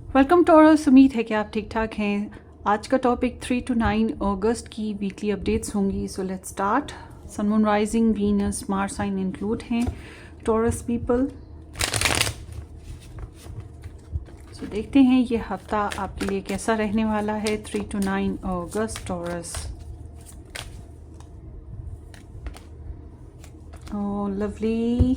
Welcome taurus. उम्मीद है कि आप ठीक ठाक हैं। आज का टॉपिक 3 to 9 अगस्त की वीकली अपडेट्स होंगी। So let's start. Sun, moon, rising, Venus, Mars sign include हैं टॉरस पीपल। सो देखते हैं ये हफ्ता आपके लिए कैसा रहने वाला है। 3 to 9 August taurus. Oh lovely,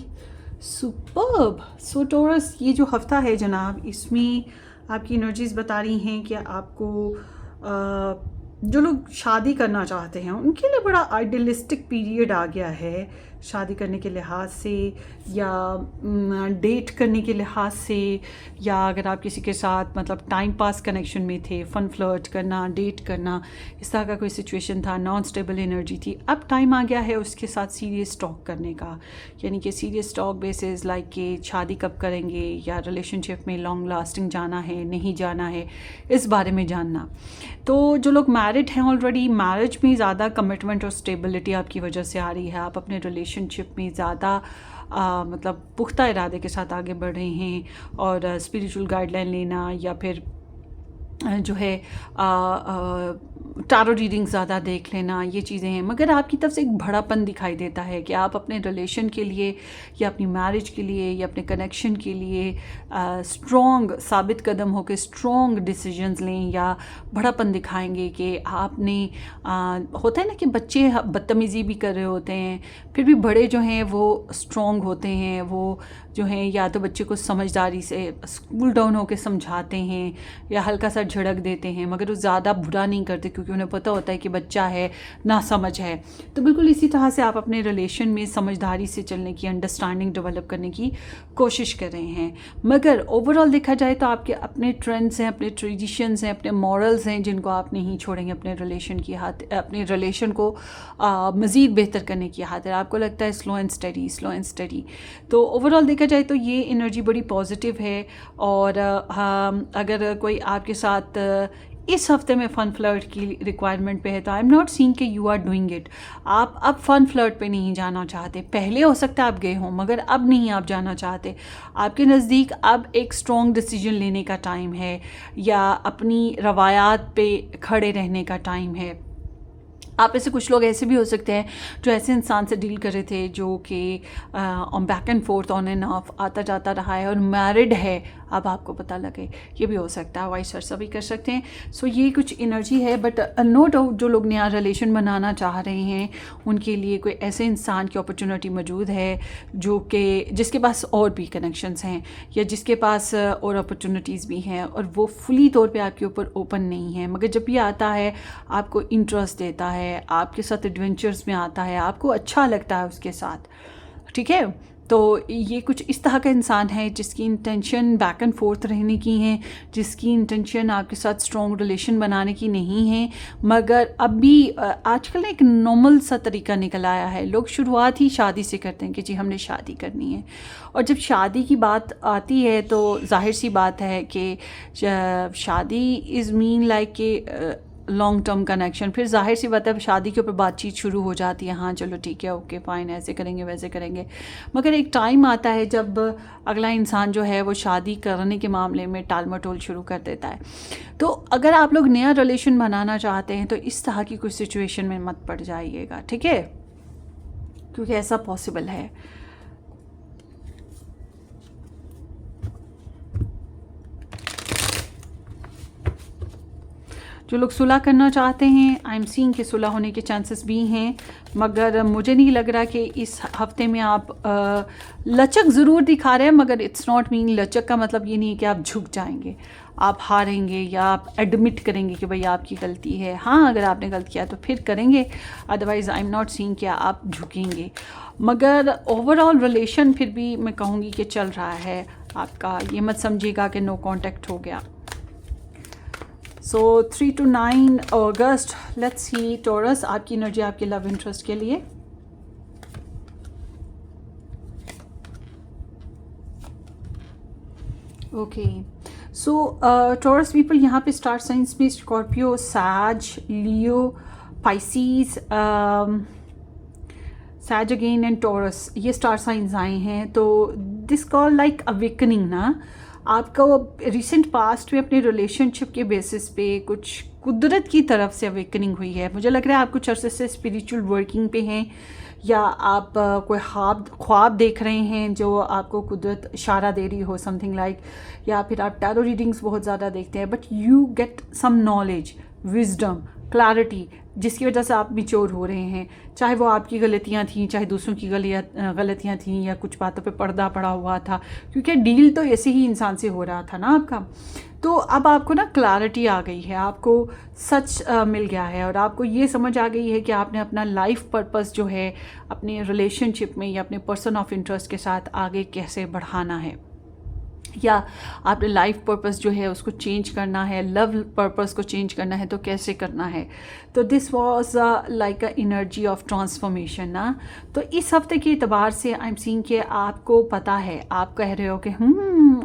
superb. So taurus, ये जो हफ्ता है जनाब, इसमें आपकी एनर्जीज बता रही हैं कि आपको जो लोग शादी करना चाहते हैं उनके लिए बड़ा आइडियलिस्टिक पीरियड आ गया है, शादी करने के लिहाज से या डेट करने के लिहाज से, या अगर आप किसी के साथ मतलब टाइम पास कनेक्शन में थे, फन फ्लर्ट करना, डेट करना, इस तरह का कोई सिचुएशन था, नॉन स्टेबल एनर्जी थी, अब टाइम आ गया है उसके साथ सीरियस टॉक करने का। यानी कि सीरियस टॉक बेसिस लाइक कि शादी कब करेंगे या रिलेशनशिप में लॉन्ग लास्टिंग जाना है नहीं जाना है, इस बारे में जानना। तो जो लोग मैरिड हैं ऑलरेडी, मैरिज में ज़्यादा कमिटमेंट और स्टेबिलिटी आपकी वजह से आ रही है। आप अपने रिलेशनशिप में ज़्यादा मतलब पुख्ता इरादे के साथ आगे बढ़ रहे हैं, और स्पिरिचुअल गाइडलाइन लेना या फिर जो है टारो रीडिंग ज़्यादा देख लेना, ये चीज़ें हैं। मगर आपकी तरफ से एक बड़ापन दिखाई देता है कि आप अपने रिलेशन के लिए या अपनी मैरिज के लिए या अपने कनेक्शन के लिए स्ट्रॉन्ग साबित कदम होकर स्ट्रॉन्ग डिसीजंस लें, या बड़ापन दिखाएंगे कि आपने होता है ना कि बच्चे बदतमीज़ी भी कर रहे होते हैं, फिर भी बड़े जो हैं वो स्ट्रॉन्ग होते हैं। वो जो हैं या तो बच्चे को समझदारी से कूल डाउन होकर समझाते हैं या हल्का सा झड़क देते हैं, मगर वो ज़्यादा बुरा नहीं करते क्योंकि उन्हें पता होता है कि बच्चा है, ना समझ है। तो बिल्कुल इसी तरह से आप अपने रिलेशन में समझदारी से चलने की, अंडरस्टैंडिंग डेवलप करने की कोशिश कर रहे हैं। मगर ओवरऑल देखा जाए तो आपके अपने ट्रेंड्स हैं, अपने ट्रेडिशंस हैं, अपने मॉरल्स हैं, जिनको आप नहीं छोड़ेंगे अपने रिलेशन की अपने रिलेशन को मज़ीद बेहतर करने की खातिर। आपको लगता है slow and study, slow and study. तो ओवरऑल देखा जाए तो ये एनर्जी बड़ी पॉजिटिव है। और अगर कोई आपके साथ इस हफ्ते में फ़न फ्लर्ट की रिक्वायरमेंट पे है तो आई एम नॉट सीइंग कि यू आर डूइंग इट। आप अब फ़न फ्लर्ट पे नहीं जाना चाहते। पहले हो सकता है आप गए हों, मगर अब नहीं आप जाना चाहते। आपके नज़दीक अब एक स्ट्रॉन्ग डिसीजन लेने का टाइम है, या अपनी रवायात पे खड़े रहने का टाइम है। आप ऐसे कुछ लोग ऐसे भी हो सकते हैं जो ऐसे इंसान से डील कर रहे थे जो कि back and fourth, on end of, आता जाता रहा है और मैरिड है, अब आपको पता लगे, ये भी हो सकता है। वाइस वर्सा भी कर सकते हैं। सो ये कुछ एनर्जी है। बट नो डाउट जो लोग नया रिलेशन बनाना चाह रहे हैं उनके लिए कोई ऐसे इंसान की अपॉर्चुनिटी मौजूद है जो कि जिसके पास और भी कनेक्शंस हैं, या जिसके पास और अपॉर्चुनिटीज़ भी हैं, और वो फुली तौर पे आपके ऊपर ओपन नहीं है, मगर जब भी आता है आपको इंटरेस्ट देता है, आपके साथ एडवेंचर्स में आता है, आपको अच्छा लगता है उसके साथ। ठीक है, तो ये कुछ इस तरह का इंसान है जिसकी इंटेंशन बैक एंड फोर्थ रहने की है, जिसकी इंटेंशन आपके साथ स्ट्रॉन्ग रिलेशन बनाने की नहीं है। मगर अब भी आजकल एक नॉर्मल सा तरीका निकल आया है। लोग शुरुआत ही शादी से करते हैं कि जी हमने शादी करनी है, और जब शादी की बात आती है तो जाहिर सी बात है कि शादी इज़ मीन लाइक कि लॉन्ग टर्म कनेक्शन। फिर जाहिर सी बात है शादी के ऊपर बातचीत शुरू हो जाती है, हाँ चलो ठीक है, ओके फाइन, ऐसे करेंगे वैसे करेंगे। मगर एक टाइम आता है जब अगला इंसान जो है वो शादी करने के मामले में टाल मटोल शुरू कर देता है। तो अगर आप लोग नया रिलेशन बनाना चाहते हैं तो इस तरह की कुछ सिचुएशन में मत पड़ जाइएगा, ठीक है, क्योंकि ऐसा पॉसिबल है। जो लोग सुलह करना चाहते हैं, आई एम सीइंग कि सुलह होने के चांसेस भी हैं, मगर मुझे नहीं लग रहा कि इस हफ्ते में आप लचक ज़रूर दिखा रहे हैं, मगर इट्स नॉट मीन लचक का मतलब ये नहीं है कि आप झुक जाएंगे, आप हारेंगे, या आप एडमिट करेंगे कि भाई आपकी गलती है। हाँ, अगर आपने गलत किया तो फिर करेंगे, otherwise I am not seeing कि आप झुकेंगे। मगर ओवरऑल रिलेशन फिर भी मैं कहूँगी कि चल रहा है आपका। ये मत समझिएगा कि नो कॉन्टेक्ट हो गया। सो 3 to 9 August, let's see taurus, आपकी एनर्जी आपके लव इंटरेस्ट के लिए। ओके, सो टॉरस पीपल, यहाँ पे स्टार साइंस में Scorpio, Sag, Leo, Pisces, Sag again and Taurus, ये स्टार साइंस आए हैं। तो दिस कॉल लाइक अवेकनिंग ना, आपको रिसेंट पास्ट में अपने रिलेशनशिप के बेसिस पे कुछ कुदरत की तरफ से अवेकनिंग हुई है। मुझे लग रहा है आप कुछ अरसे से स्पिरिचुअल वर्किंग पे हैं, या आप कोई ख्वाब देख रहे हैं जो आपको कुदरत इशारा दे रही हो, समथिंग लाइक, या फिर आप टैरो रीडिंग्स बहुत ज़्यादा देखते हैं, but you get some knowledge, wisdom, clarity, जिसकी वजह से आप मिच्योर हो रहे हैं। चाहे वो आपकी गलतियां थी, चाहे दूसरों की गलतियां थी, या कुछ बातों पे पर्दा पड़ा हुआ था, क्योंकि डील तो ऐसे ही इंसान से हो रहा था ना आपका। तो अब आपको ना क्लैरिटी आ गई है, आपको सच मिल गया है, और आपको ये समझ आ गई है कि आपने अपना लाइफ पर्पस जो है अपने रिलेशनशिप में या अपने पर्सन ऑफ इंटरेस्ट के साथ आगे कैसे बढ़ाना है, या आपने लाइफ पर्पस जो है उसको चेंज करना है, लव पर्पस को चेंज करना है, तो कैसे करना है। तो this was like a energy of transformation ना। तो इस हफ्ते के एतबार से आई एम सीइंग कि आपको पता है, आप कह रहे हो कि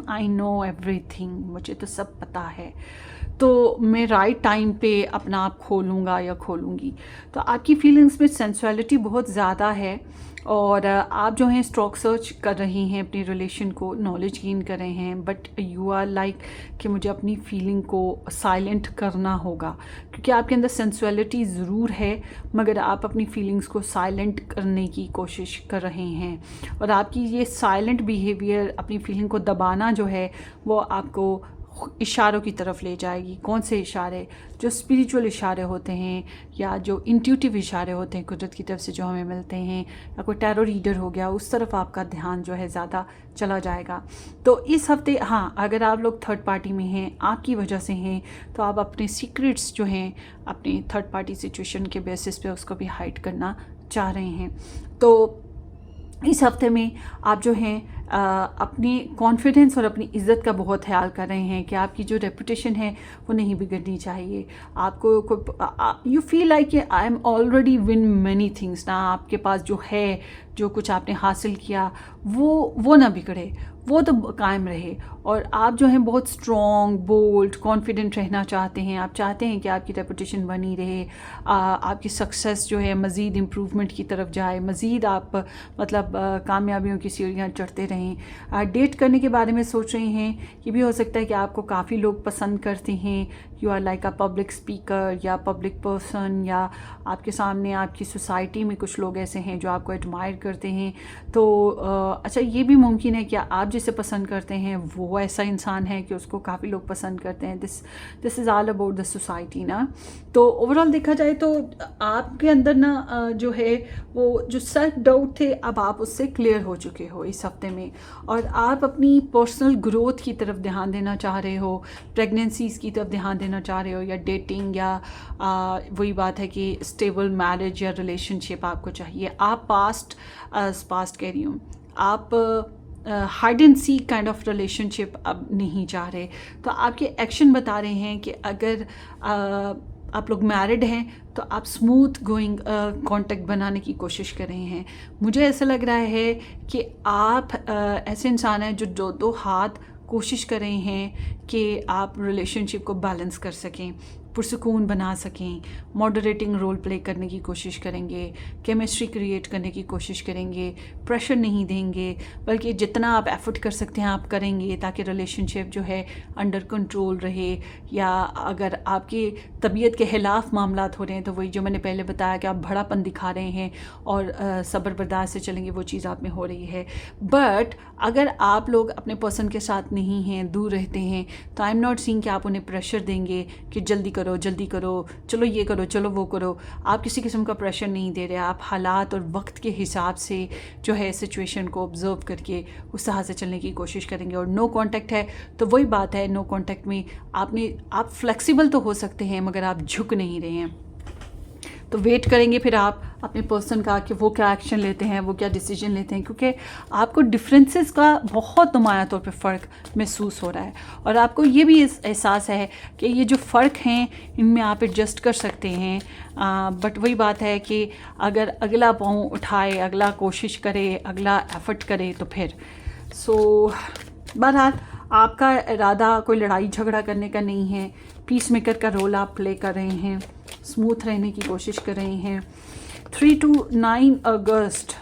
आई नो एवरीथिंग, मुझे तो सब पता है, तो मैं राइट टाइम पे अपना आप खोलूँगा या खोलूँगी। तो आपकी फीलिंग्स में सेंसुअलिटी बहुत ज़्यादा है, और आप जो हैं स्ट्रोक सर्च कर रही हैं अपनी रिलेशन को, नॉलेज गेन कर रहे हैं, बट यू आर लाइक कि मुझे अपनी फीलिंग को साइलेंट करना होगा, क्योंकि आपके अंदर सेंसुअलिटी ज़रूर है, मगर आप अपनी फीलिंग्स को साइलेंट करने की कोशिश कर रहे हैं। और आपकी ये साइलेंट बिहेवियर, अपनी फीलिंग को दबाना जो है, वो आपको इशारों की तरफ ले जाएगी। कौन से इशारे? जो स्पिरिचुअल इशारे होते हैं, या जो इंट्यूटिव इशारे होते हैं कुदरत की तरफ से जो हमें मिलते हैं, या कोई टैरो रीडर हो गया, उस तरफ आपका ध्यान जो है ज़्यादा चला जाएगा। तो इस हफ्ते हाँ, अगर आप लोग थर्ड पार्टी में हैं, आपकी वजह से हैं, तो आप अपने सीक्रेट्स जो हैं अपनी थर्ड पार्टी सिचुएशन के बेसिस पे उसको भी हाइड करना चाह रहे हैं। तो इस हफ्ते में आप जो हैं अपनी कॉन्फिडेंस और अपनी इज़्ज़त का बहुत ख्याल कर रहे हैं कि आपकी जो रेपुटेशन है वो नहीं बिगड़नी चाहिए। आपको you feel like I am already win many things ना, आपके पास जो है, जो कुछ आपने हासिल किया, वो ना बिगड़े, वो तो कायम रहे। और आप जो हैं बहुत स्ट्रॉन्ग, बोल्ड, कॉन्फिडेंट रहना चाहते हैं। आप चाहते हैं कि आपकी रेपुटेशन बनी रहे, आपकी सक्सेस जो है मज़ीद इम्प्रूवमेंट की तरफ जाए, मज़ीद आप मतलब कामयाबियों की सीढ़ियाँ चढ़ते रहें। डेट करने के बारे में सोच रहे हैं, ये भी हो सकता है कि आपको काफ़ी लोग पसंद करते हैं, you are like a public speaker या पब्लिक पर्सन, या आपके सामने आपकी सोसाइटी में कुछ लोग ऐसे हैं जो आपको एडमायर करते हैं। तो अच्छा, ये भी मुमकिन है कि आप जिसे पसंद करते हैं वो ऐसा इंसान है कि उसको काफ़ी लोग पसंद करते हैं। This is all about the society ना। तो ओवरऑल देखा जाए तो आपके अंदर ना जो है वो जो सेल्फ डाउट थे, अब आप उससे क्लियर हो चुके हो इस हफ्ते में, और आप अपनी पर्सनल ग्रोथ की तरफ ध्यान देना चाह रहे हो, प्रेगनेंसीज़ की तरफ ध्यान देना चाह रहे हो, या डेटिंग, या वही बात है कि स्टेबल मैरिज या रिलेशनशिप आपको चाहिए। आप पास्ट कह रही हूँ, आप hide and seek kind of relationship अब नहीं चाह रहे। तो आपके एक्शन बता रहे हैं कि अगर आप लोग मैरिड हैं तो आप स्मूथ गोइंग कांटेक्ट बनाने की कोशिश कर रहे हैं। मुझे ऐसा लग रहा है कि आप ऐसे इंसान हैं जो दो हाथ कोशिश कर रहे हैं कि आप रिलेशनशिप को बैलेंस कर सकें, पुरसुकून बना सकें, मॉडरेटिंग रोल प्ले करने की कोशिश करेंगे, केमिस्ट्री क्रिएट करने की कोशिश करेंगे, प्रेशर नहीं देंगे, बल्कि जितना आप एफर्ट कर सकते हैं आप करेंगे ताकि रिलेशनशिप जो है अंडर कंट्रोल रहे। या अगर आपकी तबीयत के खिलाफ मामलात हो रहे हैं तो वही जो मैंने पहले बताया कि आप बड़ापन दिखा रहे हैं और सब्र बर्दाश्त से चलेंगे, वो चीज़ आप में हो रही है। बट अगर आप लोग अपने पर्सन के साथ नहीं हैं, दूर रहते हैं, तो आई एम नॉट सीइंग कि आप उन्हें प्रेशर देंगे कि जल्दी करो, चलो ये करो, चलो वो करो। आप किसी किस्म का प्रेशर नहीं दे रहे, आप हालात और वक्त के हिसाब से जो है सिचुएशन को ऑब्जर्व करके उस तरह से चलने की कोशिश करेंगे। और नो कांटेक्ट है तो वही बात है, नो कांटेक्ट में आप फ्लेक्सिबल तो हो सकते हैं मगर आप झुक नहीं रहे हैं। तो वेट करेंगे फिर आप अपने पर्सन का कि वो क्या एक्शन लेते हैं, वो क्या डिसीजन लेते हैं, क्योंकि आपको डिफरेंसेस का बहुत नुमाया तौर पे फ़र्क महसूस हो रहा है। और आपको ये भी एहसास है कि ये जो फ़र्क हैं इनमें आप एडजस्ट कर सकते हैं। बट वही बात है कि अगर अगला पाँव उठाए, अगला कोशिश करे, अगला एफर्ट करे तो फिर बहरहाल आपका इरादा कोई लड़ाई झगड़ा करने का नहीं है। पीस मेकर का रोल आप प्ले कर रहे हैं, स्मूथ रहने की कोशिश कर रहे हैं। 3 to 9 August,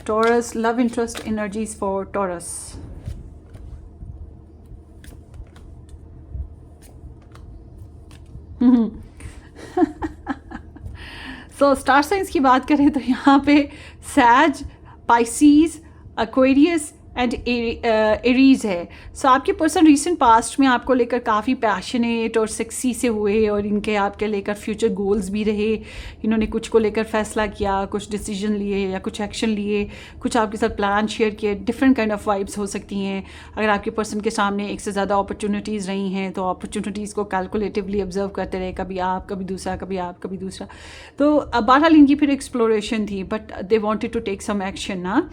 taurus, love interest energies for taurus. So star signs की बात करें तो यहाँ पे सैज, पाइसीज, एक्वेरियस एंड एरीज है। सो आपके पर्सन रिसेंट पास्ट में आपको लेकर काफ़ी पैशनेट और सेक्सी से हुए, और इनके आपके लेकर फ्यूचर गोल्स भी रहे। इन्होंने कुछ को लेकर फैसला किया, कुछ डिसीजन लिए या कुछ एक्शन लिए, कुछ आपके साथ प्लान शेयर किए। डिफरेंट काइंड ऑफ वाइब्स हो सकती हैं। अगर आपके पर्सन के सामने एक से ज़्यादा अपॉर्चुनिटीज़ रही हैं तो अपॉर्चुनिटीज़ को कैलकुलेटिवली ऑब्जर्व करते रहे, कभी आप, कभी दूसरा, कभी आप, कभी दूसरा। तो बहरहाल इनकी फिर एक्सप्लोरेशन थी, but they wanted to take some action ना।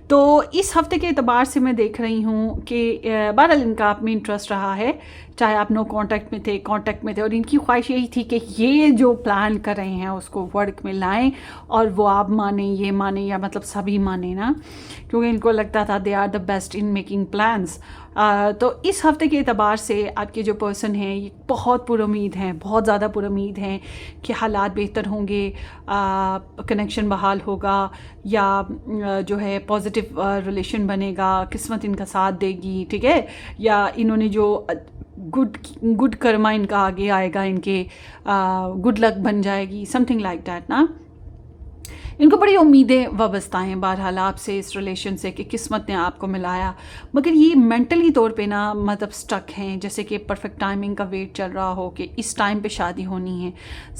तो इस हफ्ते के एतबार से मैं देख रही हूँ कि बहरहाल इनका आप में इंटरेस्ट रहा है, चाहे आप नो कांटेक्ट में थे, कांटेक्ट में थे, और इनकी ख्वाहिश यही थी कि ये जो प्लान कर रहे हैं उसको वर्क में लाएं, और वो आप माने, ये माने, या मतलब सभी माने ना, क्योंकि इनको लगता था they are the best in making plans. तो इस हफ्ते के एतबार से आपके जो पर्सन हैं ये बहुत पुरुमीद हैं, बहुत ज़्यादा पुरुमीद हैं कि हालात बेहतर होंगे, कनेक्शन बहाल होगा, या जो है पॉजिटिव रिलेशन बनेगा, किस्मत इनका साथ देगी, ठीक है, या इन्होंने जो गुड कर्मा इनका आगे आएगा, इनके गुड लक बन जाएगी, समथिंग लाइक दैट ना। इनको बड़ी उम्मीदें वाबस्ता हैं बहरहाल आपसे, इस रिलेशन से, कि किस्मत ने आपको मिलाया, मगर ये मेंटली तौर पे ना मतलब स्टक हैं, जैसे कि परफेक्ट टाइमिंग का वेट चल रहा हो कि इस टाइम पे शादी होनी है,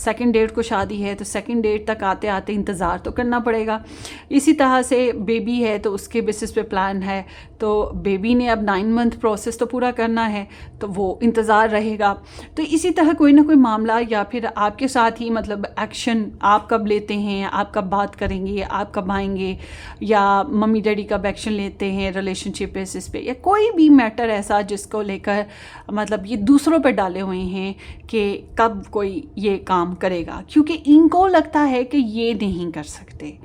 सेकंड डेट को शादी है तो सेकंड डेट तक आते आते इंतज़ार तो करना पड़ेगा। इसी तरह से बेबी है तो उसके बेसिस पे प्लान है, तो बेबी ने अब 9 मंथ प्रोसेस तो पूरा करना है, तो वो इंतज़ार रहेगा। तो इसी तरह कोई ना कोई मामला, या फिर आपके साथ ही मतलब एक्शन आप कब लेते हैं, आप कब बात करेंगे, आप कब आएंगे, या मम्मी डैडी कब एक्शन लेते हैं रिलेशनशिप बेसिस पे, या कोई भी मैटर ऐसा जिसको लेकर मतलब ये दूसरों पे डाले हुए हैं कि कब कोई ये काम करेगा, क्योंकि इनको लगता है कि ये नहीं कर सकते।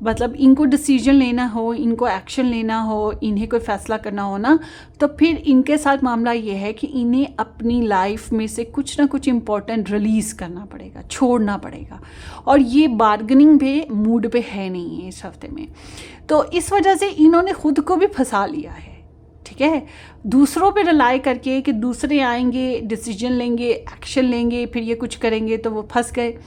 मतलब इनको डिसीजन लेना हो, इनको एक्शन लेना हो, इन्हें कोई फ़ैसला करना हो ना, तो फिर इनके साथ मामला ये है कि इन्हें अपनी लाइफ में से कुछ ना कुछ इम्पोर्टेंट रिलीज़ करना पड़ेगा, छोड़ना पड़ेगा, और ये बार्गेनिंग पे मूड पे है नहीं है इस हफ्ते में। तो इस वजह से इन्होंने ख़ुद को भी फंसा लिया है, ठीक है, दूसरों पे रिलाई करके कि दूसरे आएंगे, डिसीजन लेंगे, एक्शन लेंगे, फिर ये कुछ करेंगे, तो वो फंस गए।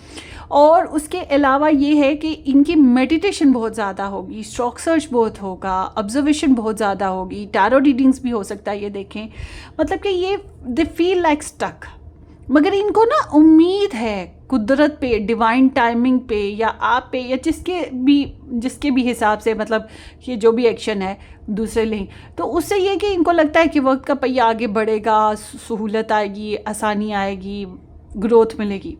और उसके अलावा ये है कि इनकी मेडिटेशन बहुत ज़्यादा होगी, स्टॉक सर्च बहुत होगा, ऑब्जर्वेशन बहुत ज़्यादा होगी, टैरो रीडिंग्स भी हो सकता है, ये देखें, मतलब कि ये दे फील लाइक स्टक। मगर इनको ना उम्मीद है कुदरत पे, डिवाइन टाइमिंग पे, या आप पे, या जिसके भी हिसाब से मतलब ये जो भी एक्शन है दूसरे लें, तो उससे ये कि इनको लगता है कि वक्त का पहिया आगे बढ़ेगा, सहूलत आएगी, आसानी आएगी, ग्रोथ मिलेगी।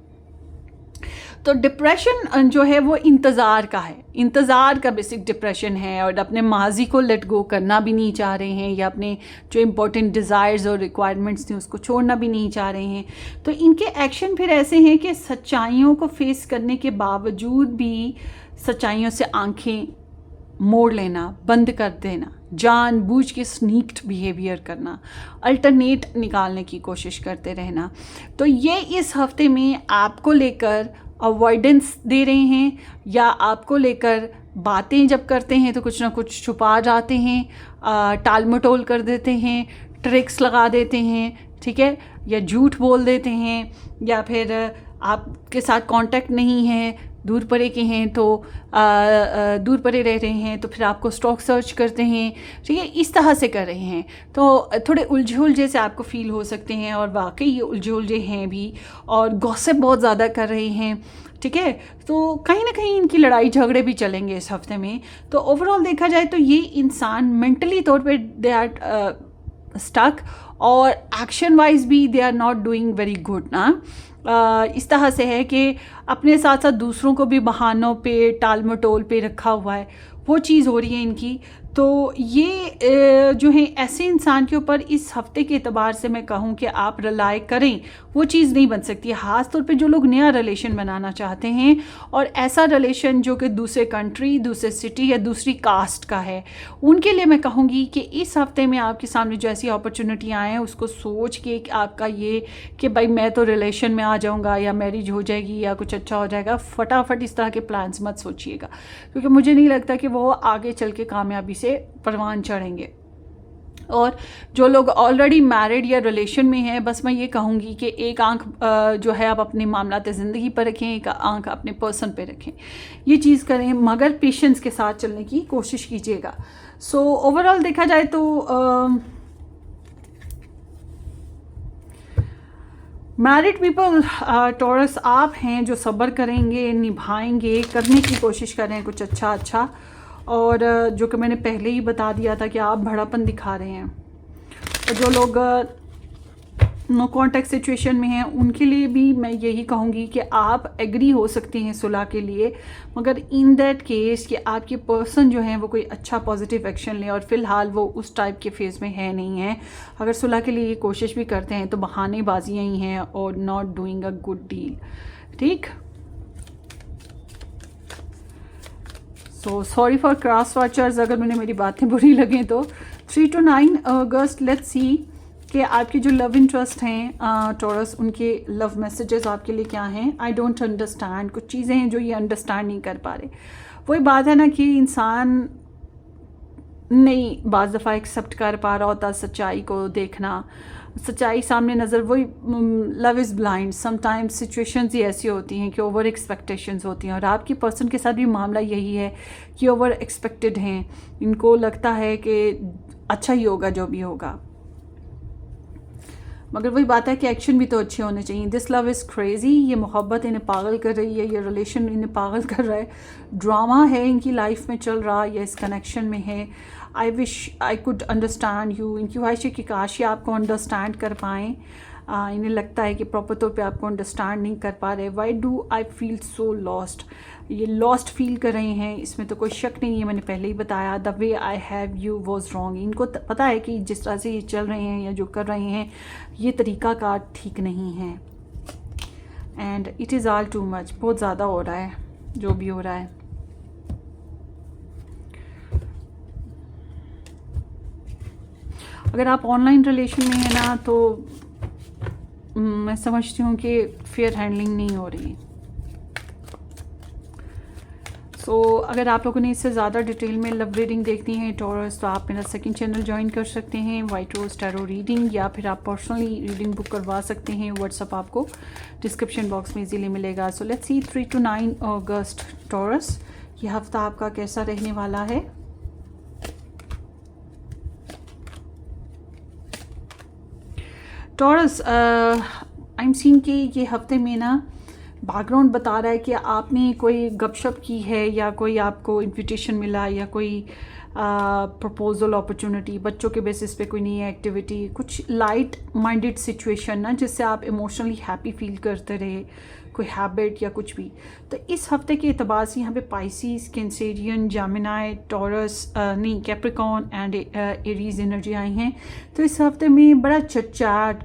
तो डिप्रेशन जो है वो इंतज़ार का है, इंतज़ार का बेसिक डिप्रेशन है, और अपने माजी को लेट गो करना भी नहीं चाह रहे हैं, या अपने जो इम्पोर्टेंट डिज़ायर्स और रिक्वायरमेंट्स थी उसको छोड़ना भी नहीं चाह रहे हैं। तो इनके एक्शन फिर ऐसे हैं कि सच्चाइयों को फेस करने के बावजूद भी सच्चाइयों से आंखें मोड़ लेना, बंद कर देना, जानबूझ के स्नीक्ड बिहेवियर करना, अल्टरनेट निकालने की कोशिश करते रहना। तो ये इस हफ्ते में आपको लेकर अवॉइडेंस दे रहे हैं, या आपको लेकर बातें जब करते हैं तो कुछ ना कुछ छुपा जाते हैं, टाल मटोल कर देते हैं, ट्रिक्स लगा देते हैं, ठीक है, या झूठ बोल देते हैं, या फिर आपके साथ कांटेक्ट नहीं है, दूर परे के हैं तो दूर परे रह रहे हैं, तो फिर आपको स्टॉक सर्च करते हैं, ठीक है, इस तरह से कर रहे हैं। तो थोड़े उलझे उलझे से आपको फील हो सकते हैं, और वाकई ये उलझे उलझे हैं भी, और गॉसिप बहुत ज़्यादा कर रहे हैं, ठीक है। तो कहीं ना कहीं इनकी लड़ाई झगड़े भी चलेंगे इस हफ्ते में। तो ओवरऑल देखा जाए तो ये इंसान मेंटली तौर पे दे आर स्टक, और एक्शन वाइज भी they are not doing very good ना। इस तरह से है कि अपने साथ साथ दूसरों को भी बहानों पे, टाल मटोल पे रखा हुआ है, वो चीज़ हो रही है इनकी। तो ये जो है ऐसे इंसान के ऊपर इस हफ्ते के एतबार से मैं कहूँ कि आप रिलाई करें, वो चीज़ नहीं बन सकती। ख़ास तौर पे जो लोग नया रिलेशन बनाना चाहते हैं, और ऐसा रिलेशन जो कि दूसरे कंट्री, दूसरे सिटी या दूसरी कास्ट का है, उनके लिए मैं कहूँगी कि इस हफ्ते में आपके सामने जो ऐसी अपॉर्चुनिटी आए हैं उसको सोच के आपका ये कि भाई मैं तो रिलेशन में आ जाऊँगा, या मैरिज हो जाएगी, या कुछ अच्छा हो जाएगा, फटाफट इस तरह के प्लान्स मत सोचिएगा, क्योंकि मुझे नहीं लगता कि वो आगे चल के कामयाबी से परवान चढ़ेंगे। और जो लोग ऑलरेडी मैरिड या रिलेशन में हैं, बस मैं ये कहूँगी कि एक आंख जो है आप अपने मामलात ज़िंदगी पर रखें, एक आंख अपने पर्सन पे रखें। ये चीज़ करें, मगर पेशेंस के साथ चलने की कोशिश कीजिएगा। सो ओवरऑल देखा जाए तो मैरिड पीपल, टॉरस आप हैं जो सब्र करेंगे, निभाएंगे, करने की कोशिश करें कुछ अच्छा। और जो कि मैंने पहले ही बता दिया था कि आप बड़ापन दिखा रहे हैं। और जो लोग नो कॉन्टैक्ट सिचुएशन में हैं उनके लिए भी मैं यही कहूँगी कि आप एग्री हो सकते हैं सुलह के लिए, मगर इन दैट केस कि आपके पर्सन जो हैं वो कोई अच्छा पॉजिटिव एक्शन लें, और फ़िलहाल वो उस टाइप के फेज़ में है नहीं है। अगर सुलह के लिए कोशिश भी करते हैं तो बहानेबाजियाँ ही हैं और not doing a good deal. ठीक, so sorry for cross watchers अगर मैंने मेरी बातें बुरी लगें तो। 3 to 9 अगस्त, लेट्स सी कि आपके जो लव इंटरेस्ट हैं टॉरस, उनके लव मैसेजेस आपके लिए क्या हैं। आई डोंट अंडरस्टैंड, कुछ चीज़ें हैं जो ये अंडरस्टैंड नहीं कर पा रहे। वही बात है ना कि इंसान नहीं बाज़ दफ़ा एक्सेप्ट कर पा रहा होता सच्चाई को देखना, सच्चाई सामने नज़र, वही love is blind. Sometimes situations ही ऐसी होती हैं कि ओवर एक्सपेक्टेशंस होती हैं, और आपके पर्सन के साथ भी मामला यही है कि ओवर एक्सपेक्टेड हैं। इनको लगता है कि अच्छा ही होगा जो भी होगा, मगर वही बात है कि एक्शन भी तो अच्छे होने चाहिए। दिस लव इज़ क्रेज़ी, ये मोहब्बत इन्हें पागल कर रही है, ये रिलेशन इन्हें पागल कर रहा है, ड्रामा है इनकी लाइफ में चल रहा, या इस कनेक्शन में है। I wish I could understand you, इनकी ख्वाहिश है कि काश ये आपको अंडरस्टैंड कर पाएँ। इन्हें लगता है कि प्रॉपर तौर पे आपको अंडरस्टैंड नहीं कर पा रहे। Why do I feel so lost, ये लॉस्ट फील कर रहे हैं, इसमें तो कोई शक नहीं है। मैंने पहले ही बताया, the way I have you was wrong. इनको पता है कि जिस तरह से ये चल रहे हैं या जो कर रहे हैं ये तरीक़ाकार ठीक नहीं है, and it is all too much, बहुत ज़्यादा हो रहा है जो भी हो रहा है। अगर आप ऑनलाइन रिलेशन में हैं ना, तो मैं समझती हूँ कि फेयर हैंडलिंग नहीं हो रही। सो अगर आप लोगों ने इससे ज़्यादा डिटेल में लव रीडिंग देखनी है टॉरस, तो आप मेरा सेकंड चैनल ज्वाइन कर सकते हैं, वाइट रोज टैरो रीडिंग, या फिर आप पर्सनली रीडिंग बुक करवा सकते हैं। व्हाट्सअप आपको डिस्क्रिप्शन बॉक्स में इजीली मिलेगा। So let's see 3 to 9 August taurus, ये हफ्ता आपका कैसा रहने वाला है। टॉरस, आई एम सीइंग कि ये हफ्ते में ना बैकग्राउंड बता रहा है कि आपने कोई गपशप की है, या कोई आपको इन्विटेशन मिला, या कोई प्रपोजल अपॉर्चुनिटी, बच्चों के बेसिस पे कोई नई एक्टिविटी, कुछ लाइट माइंडेड सिचुएशन ना जिससे आप इमोशनली हैप्पी फील करते रहे, कोई हैबिट या कुछ भी। तो इस हफ्ते के एतबार से यहाँ पे पाइसिस, कैंसेरियन, जामिनाई, टॉरस नहीं कैप्रिकॉर्न एंड एरीज एनर्जी आई हैं। तो इस हफ्ते में बड़ा चटचाट,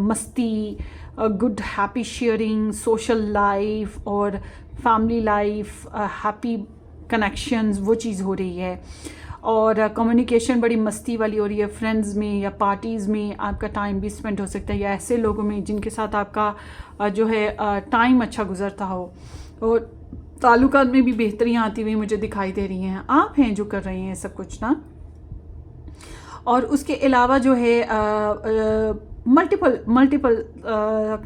मस्ती, good happy sharing, social life और फैमिली लाइफ, हैप्पी कनेक्शंस, वो चीज़ हो रही है। और कम्युनिकेशन बड़ी मस्ती वाली हो रही है। फ्रेंड्स में या पार्टीज़ में आपका टाइम भी स्पेंड हो सकता है, या ऐसे लोगों में जिनके साथ आपका जो है टाइम अच्छा गुजरता हो। और ताल्लुकात में भी बेहतरियाँ आती हुई मुझे दिखाई दे रही हैं। आप हैं जो कर रहे हैं सब कुछ ना। और उसके अलावा जो है मल्टीपल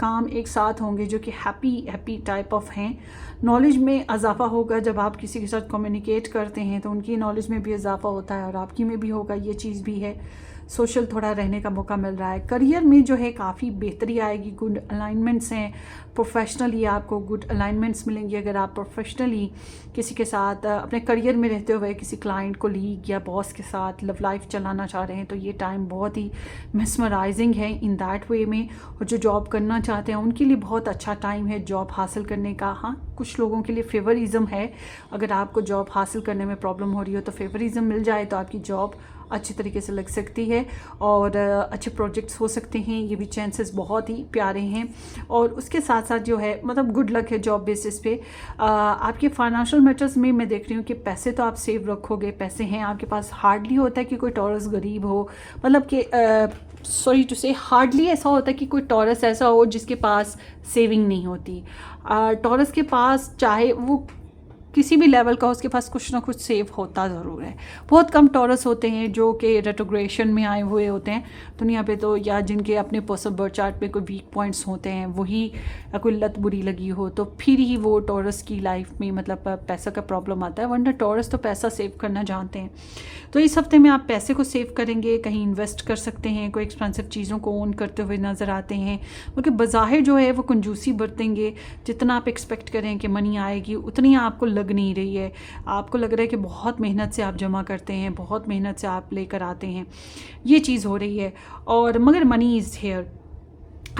काम एक साथ होंगे जो कि हैप्पी टाइप ऑफ हैं। नॉलेज में इजाफा होगा जब आप किसी के साथ कम्युनिकेट करते हैं, तो उनकी नॉलेज में भी इजाफा होता है और आपकी में भी होगा, ये चीज़ भी है। सोशल थोड़ा रहने का मौका मिल रहा है। करियर में जो है काफ़ी बेहतरी आएगी, गुड अलाइनमेंट्स हैं। प्रोफेशनली आपको गुड अलाइनमेंट्स मिलेंगे। अगर आप प्रोफेशनली किसी के साथ अपने करियर में रहते हुए किसी क्लाइंट, कोलीग या बॉस के साथ लव लाइफ चलाना चाह रहे हैं, तो ये टाइम बहुत ही मेस्मराइजिंग है इन दैट वे में। और जो जॉब करना चाहते हैं उनके लिए बहुत अच्छा टाइम है जॉब हासिल करने का। हाँ, कुछ लोगों के लिए फेवरिज्म है। अगर आपको जॉब हासिल करने में प्रॉब्लम हो रही हो तो फेवरिज्म मिल जाए तो आपकी जॉब अच्छी तरीके से लग सकती है और अच्छे प्रोजेक्ट्स हो सकते हैं। ये भी चांसेस बहुत ही प्यारे हैं। और उसके साथ साथ जो है मतलब गुड लक है जॉब बेसिस पे। आपके फाइनेंशियल मैटर्स में मैं देख रही हूँ कि पैसे तो आप सेव रखोगे, पैसे हैं आपके पास। हार्डली होता है कि कोई टॉरस गरीब हो, मतलब कि सॉरी टू से हार्डली ऐसा होता है कि कोई टॉरस ऐसा हो जिसके पास सेविंग नहीं होती। टॉरस के पास चाहे वो किसी भी लेवल का उसके पास कुछ ना कुछ सेव होता ज़रूर है। बहुत कम टॉरस होते हैं जो कि रेट्रोग्रेशन में आए हुए होते हैं दुनिया पे, तो या जिनके अपने पर्सनल बर्थ चार्ट में कोई वीक पॉइंट्स होते हैं, वही या कोई लत बुरी लगी हो तो फिर ही वो टॉरस की लाइफ में मतलब पैसा का प्रॉब्लम आता है, वरना टॉरस तो पैसा सेव करना जानते हैं। तो इस हफ्ते में आप पैसे को सेव करेंगे, कहीं इन्वेस्ट कर सकते हैं, कोई एक्सपेंसिव चीज़ों को ओन करते हुए नज़र आते हैं, क्योंकि बज़ाहिर जो है वो कंजूसी बरतेंगे। जितना आप एक्सपेक्ट करें कि मनी आएगी उतनी आपको लग नहीं रही है। आपको लग रहा है कि बहुत मेहनत से आप जमा करते हैं, बहुत मेहनत से आप लेकर आते हैं, ये चीज़ हो रही है। और मगर मनी इज़ हेयर।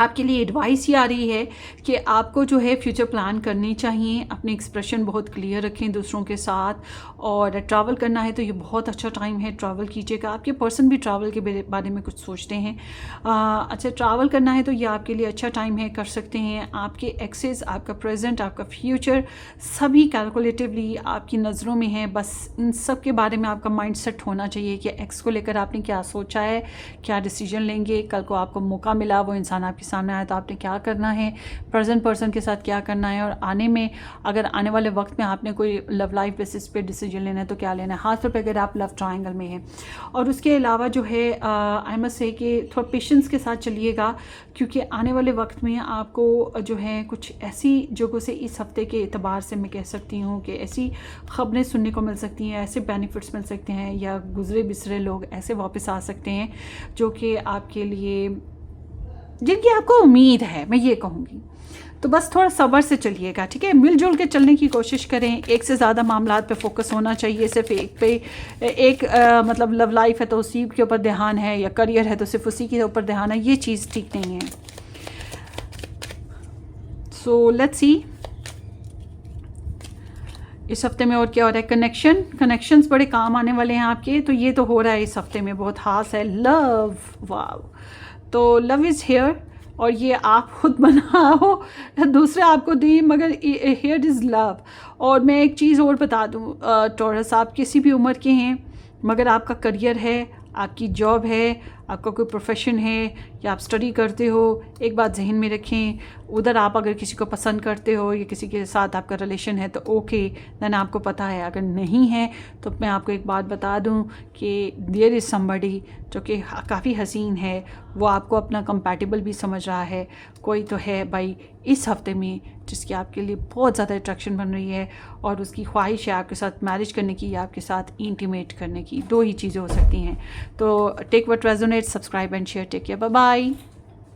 आपके लिए एडवाइस ये आ रही है कि आपको जो है फ्यूचर प्लान करनी चाहिए, अपने एक्सप्रेशन बहुत क्लियर रखें दूसरों के साथ, और ट्रैवल करना है तो ये बहुत अच्छा टाइम है, ट्रैवल कीजिएगा। आपके पर्सन भी ट्रैवल के बारे में कुछ सोचते हैं। अच्छा, ट्रैवल करना है तो ये आपके लिए अच्छा टाइम है, कर सकते हैं। आपके एक्सेस, आपका प्रेजेंट, आपका फ्यूचर सभी कैलकुलेटिवली आपकी नज़रों में है। बस इन सब के बारे में आपका माइंड सेट होना चाहिए कि एक्स को लेकर आपने क्या सोचा है, क्या डिसीजन लेंगे, कल को आपको मौका मिला, वो इंसान आपके सामने आया तो आपने क्या करना है, प्रेजेंट पर्सन के साथ क्या करना है, और आने में अगर आने वाले वक्त में आपने कोई लव लाइफ बेसिस पे डिसीजन लेना है तो क्या लेना है, खास तौर पे अगर आप लव ट्रायंगल में हैं। और उसके अलावा जो है आई मस्ट से कि थोड़ा पेशेंस के साथ चलिएगा, क्योंकि आने वाले वक्त में आपको जो है कुछ ऐसी जगहों से इस हफ्ते के एतबार से मैं कह सकती हूँ कि ऐसी ख़बरें सुनने को मिल सकती हैं, ऐसे बेनिफिट्स मिल सकते हैं, या गुजरे बिसरे लोग ऐसे वापस आ सकते हैं जो कि आपके लिए, जिनकी आपको उम्मीद है, मैं ये कहूँगी। तो बस थोड़ा सब्र से चलिएगा, ठीक है। मिलजुल के चलने की कोशिश करें। एक से ज़्यादा मामलात पे फोकस होना चाहिए, सिर्फ एक पे एक मतलब लव लाइफ है तो उसी के ऊपर ध्यान है, या करियर है तो सिर्फ उसी के ऊपर ध्यान है, ये चीज़ ठीक नहीं है। सो लेट्स सी इस हफ्ते में और क्या हो रहा है। कनेक्शंस बड़े काम आने वाले हैं आपके, तो ये तो हो रहा है इस हफ्ते में, बहुत खास है। लव, वाव, तो लव इज़ हेयर, और ये आप खुद बनाओ, दूसरे आपको दी, मगर हेयर इज़ लव। और मैं एक चीज़ और बता दूँ टॉरस, आप किसी भी उम्र के हैं, मगर आपका करियर है, आपकी जॉब है, आपका कोई प्रोफेशन है, या आप स्टडी करते हो, एक बात जहन में रखें, उधर आप अगर किसी को पसंद करते हो या किसी के साथ आपका रिलेशन है तो ओके, देन आपको पता है। अगर नहीं है तो मैं आपको एक बात बता दूं कि देयर इज़ समबडी जो कि काफ़ी हसीन है, वो आपको अपना कंपैटिबल भी समझ रहा है। कोई तो है भाई इस हफ्ते में जिसकी आपके लिए बहुत ज़्यादा अट्रैक्शन बन रही है, और उसकी ख्वाहिश है आपके साथ मैरिज करने की या आपके साथ इंटीमेट करने की। दो ही चीज़ें हो सकती हैं। तो take what resonates, subscribe and share, take care, bye bye.